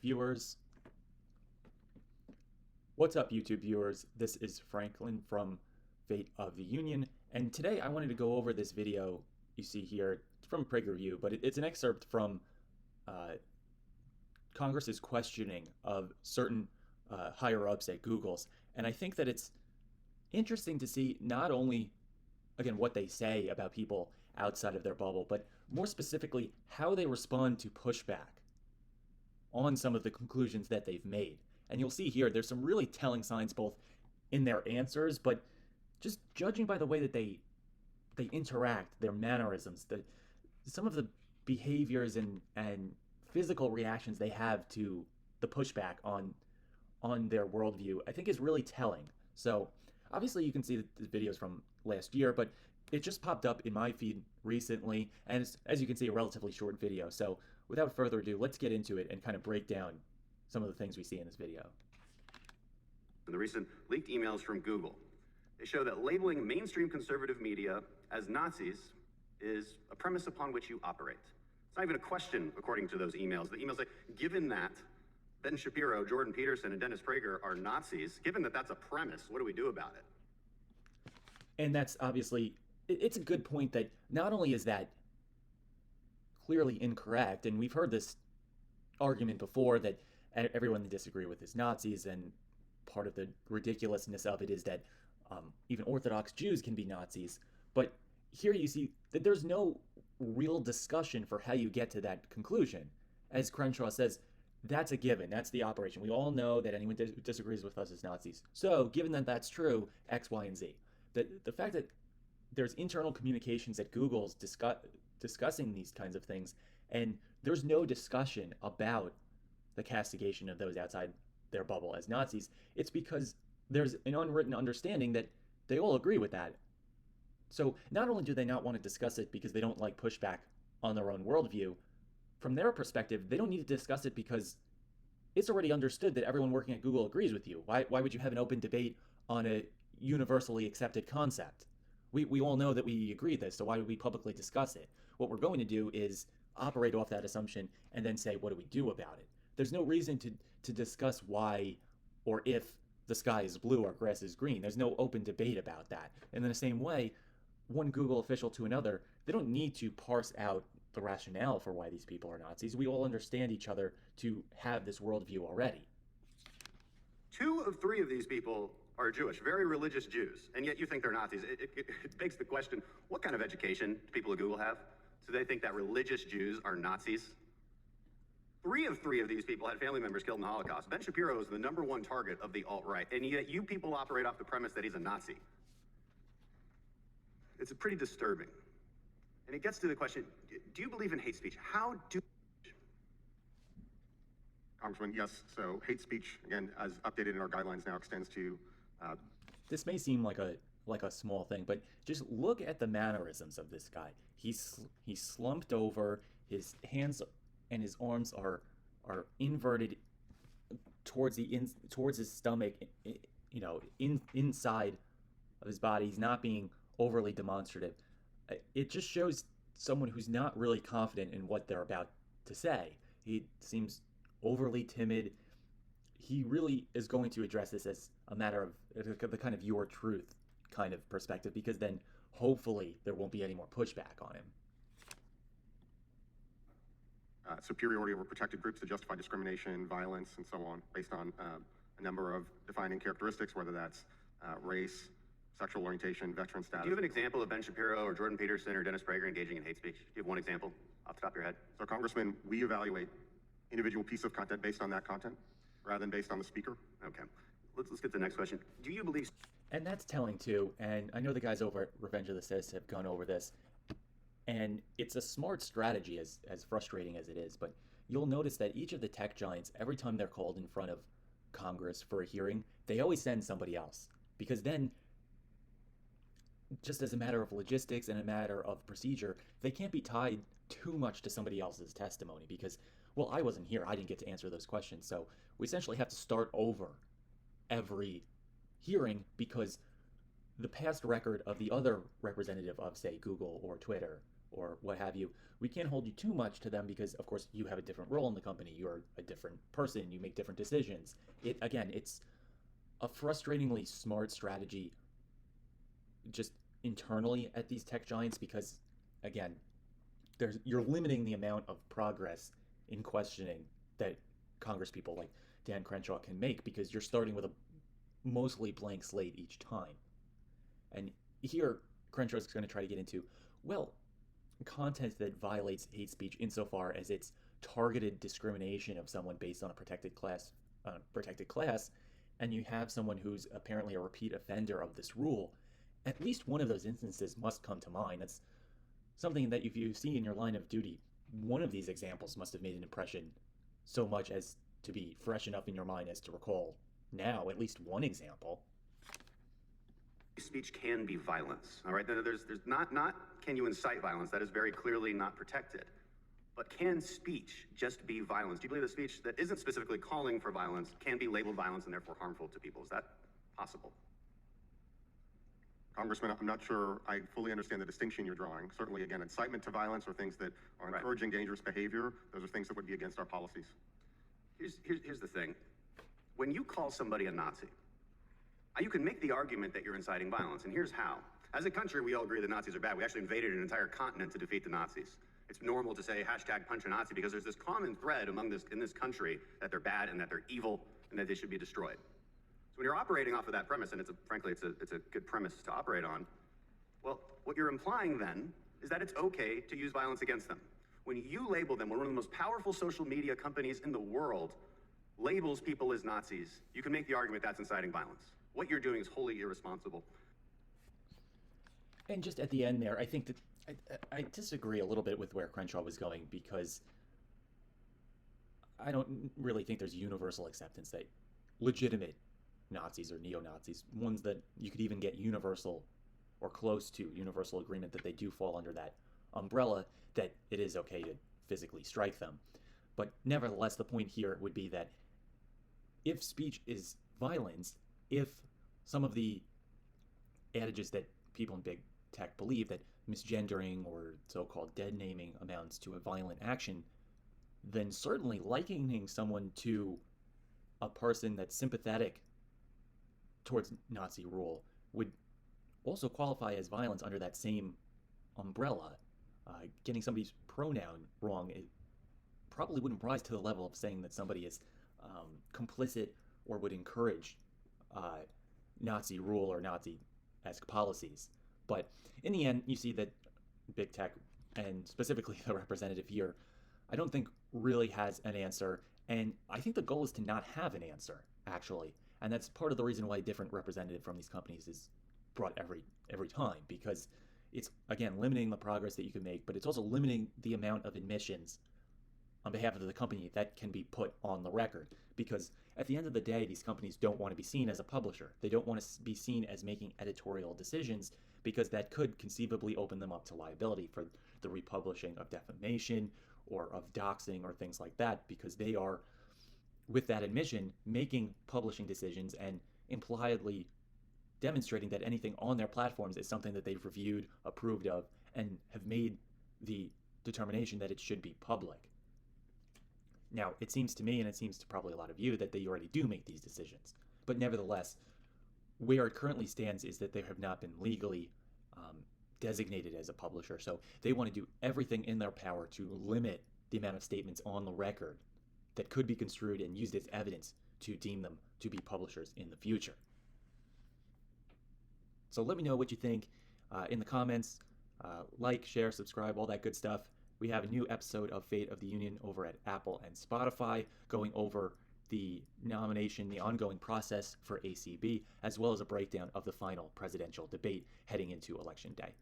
Viewers. What's up, YouTube viewers? This is Franklin from Fate of the Union, and today I wanted to go over this video you see here. It's from PragerU, but it's an excerpt from uh, Congress's questioning of certain higher ups at Google's, and I think that it's interesting to see not only, again, what they say about people outside of their bubble, but more specifically how they respond to pushback on some of the conclusions that they've made. And you'll see here, there's some really telling signs both in their answers, but just judging by the way that they interact, their mannerisms, some of the behaviors and physical reactions they have to the pushback on their worldview, I think is really telling. So obviously you can see the videos from last year, but it just popped up in my feed recently, and it's, as you can see, a relatively short video. So without further ado, let's get into it and kind of break down some of the things we see in this video. The recent leaked emails from Google, they show that labeling mainstream conservative media as Nazis is a premise upon which you operate. It's not even a question, according to those emails. The emails say, given that Ben Shapiro, Jordan Peterson, and Dennis Prager are Nazis, given that that's a premise, what do we do about it? And that's obviously, it's a good point that not only is that clearly incorrect, and we've heard this argument before that everyone they disagree with is Nazis, and part of the ridiculousness of it is that even Orthodox Jews can be Nazis. But here you see that there's no real discussion for how you get to that conclusion. As Crenshaw says, that's a given. That's the operation. We all know that anyone who disagrees with us is Nazis. So, given that that's true, X, Y, and Z. The fact that there's internal communications at Google's discussing these kinds of things, and there's no discussion about the castigation of those outside their bubble as Nazis, it's because there's an unwritten understanding that they all agree with that. So not only do they not want to discuss it because they don't like pushback on their own worldview, from their perspective, they don't need to discuss it because it's already understood that everyone working at Google agrees with you. Why would you have an open debate on a universally accepted concept? We all know that we agree with this, so why would we publicly discuss it? What we're going to do is operate off that assumption and then say, what do we do about it? There's no reason to discuss why or if the sky is blue or grass is green. There's no open debate about that. And in the same way, one Google official to another, they don't need to parse out the rationale for why these people are Nazis. We all understand each other to have this worldview already. 2 of 3 of these people are Jewish, very religious Jews, and yet you think they're Nazis. It begs the question, what kind of education do people at Google have? So they think that religious Jews are Nazis? 3 of 3 of these people had family members killed in the Holocaust. Ben Shapiro is the #1 target of the alt-right, and yet you people operate off the premise that he's a Nazi. It's pretty disturbing. And it gets to the question, do you believe in hate speech? How do... Congressman, yes. So hate speech, again, as updated in our guidelines now, extends to... This may seem like a small thing, but just look at the mannerisms of this guy. He's slumped over, his hands and his arms are inverted towards his stomach, inside of his body. He's not being overly demonstrative. It just shows someone who's not really confident in what they're about to say. He seems overly timid. He really is going to address this as a matter of the kind of your truth kind of perspective, because then hopefully there won't be any more pushback on him. Superiority over protected groups to justify discrimination, violence, and so on, based on a number of defining characteristics, whether that's race, sexual orientation, veteran status. Do you have an example of Ben Shapiro or Jordan Peterson or Dennis Prager engaging in hate speech? Do you have one example off the top of your head? So, Congressman, we evaluate individual piece of content based on that content, rather than based on the speaker. Okay. Let's get to the next question. Do you believe... And that's telling too, and I know the guys over at Revenge of the Cis have gone over this, and it's a smart strategy, as frustrating as it is, but you'll notice that each of the tech giants, every time they're called in front of Congress for a hearing, they always send somebody else. Because then, just as a matter of logistics and a matter of procedure, they can't be tied too much to somebody else's testimony because, well, I wasn't here, I didn't get to answer those questions, so we essentially have to start over every hearing because the past record of the other representative of, say, Google or Twitter or what have you, we can't hold you too much to them because, of course, you have a different role in the company. You're a different person. You make different decisions. It's a frustratingly smart strategy just internally at these tech giants because, again, you're limiting the amount of progress in questioning that Congress people like Dan Crenshaw can make because you're starting with a mostly blank slate each time. And here, Crenshaw is going to try to get into, well, content that violates hate speech insofar as it's targeted discrimination of someone based on a protected class, and you have someone who's apparently a repeat offender of this rule. At least one of those instances must come to mind. That's something that if you see in your line of duty, one of these examples must have made an impression so much as to be fresh enough in your mind as to recall now at least one example. Speech can be violence, all right? There's not can you incite violence? That is very clearly not protected. But can speech just be violence? Do you believe that speech that isn't specifically calling for violence can be labeled violence and therefore harmful to people? Is that possible? Congressman, I'm not sure I fully understand the distinction you're drawing. Certainly, again, incitement to violence or things that are encouraging dangerous behavior, those are things that would be against our policies. Here's the thing. When you call somebody a Nazi, you can make the argument that you're inciting violence, and here's how. As a country, we all agree that Nazis are bad. We actually invaded an entire continent to defeat the Nazis. It's normal to say #punch a Nazi because there's this common thread in this country that they're bad and that they're evil and that they should be destroyed. So when you're operating off of that premise, and frankly, it's a good premise to operate on, well, what you're implying then is that it's okay to use violence against them. When you label them, when one of the most powerful social media companies in the world labels people as Nazis, you can make the argument that's inciting violence. What you're doing is wholly irresponsible. And just at the end there, I think that I disagree a little bit with where Crenshaw was going because I don't really think there's universal acceptance that legitimate Nazis or neo-Nazis, ones that you could even get universal or close to universal agreement that they do fall under that umbrella, that it is okay to physically strike them. But nevertheless, the point here would be that if speech is violence, if some of the adages that people in big tech believe that misgendering or so-called dead naming amounts to a violent action, then certainly likening someone to a person that's sympathetic towards Nazi rule would also qualify as violence under that same umbrella. Getting somebody's pronoun wrong, it probably wouldn't rise to the level of saying that somebody is complicit or would encourage Nazi rule or Nazi-esque policies. But in the end, you see that big tech, and specifically the representative here, I don't think really has an answer. And I think the goal is to not have an answer, actually. And that's part of the reason why a different representative from these companies is brought every time, because it's, again, limiting the progress that you can make, but it's also limiting the amount of admissions on behalf of the company that can be put on the record. Because at the end of the day, these companies don't want to be seen as a publisher. They don't want to be seen as making editorial decisions, because that could conceivably open them up to liability for the republishing of defamation or of doxing or things like that, because they are, with that admission, making publishing decisions and impliedly demonstrating that anything on their platforms is something that they've reviewed, approved of, and have made the determination that it should be public. Now, it seems to me, and it seems to probably a lot of you, that they already do make these decisions. But nevertheless, where it currently stands is that they have not been legally designated as a publisher. So they want to do everything in their power to limit the amount of statements on the record that could be construed and used as evidence to deem them to be publishers in the future. So let me know what you think in the comments. Like, share, subscribe, all that good stuff. We have a new episode of Fate of the Union over at Apple and Spotify, going over the nomination, the ongoing process for ACB, as well as a breakdown of the final presidential debate heading into Election Day.